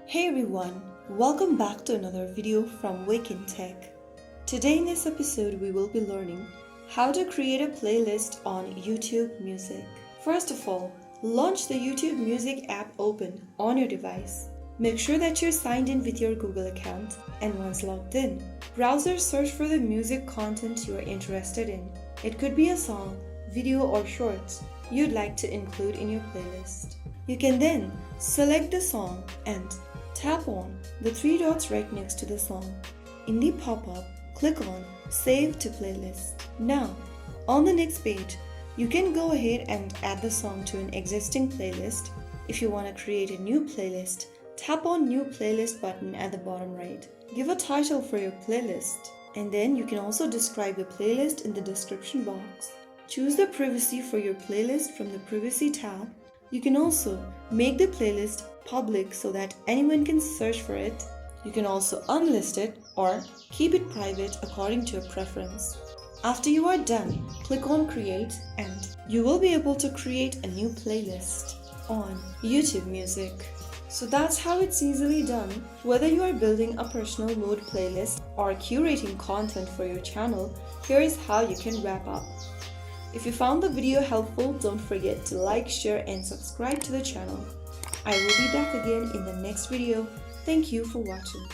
Hey everyone, welcome back to another video from Wake&Tech. Today in this episode we will be learning how to create a playlist on YouTube Music. First of all, launch the YouTube Music app open on your device. Make sure that you're signed in with your Google account, and once logged in, browser search for the music content you are interested in. It could be a song, video or shorts you'd like to include in your playlist. You can then select the song and tap on the three dots right next to the song. In the pop-up, click on Save to Playlist. Now, on the next page, you can go ahead and add the song to an existing playlist. If you want to create a new playlist, tap on New Playlist button at the bottom right. Give a title for your playlist, and then you can also describe the playlist in the description box. Choose the privacy for your playlist from the Privacy tab. You can also make the playlist public so that anyone can search for it. You can also unlist it or keep it private according to your preference. After you are done, click on Create and you will be able to create a new playlist on YouTube Music. So that's how it's easily done. Whether you are building a personal mode playlist or curating content for your channel, here is how you can wrap up. If you found the video helpful, don't forget to like, share and subscribe to the channel. I will be back again in the next video. Thank you for watching.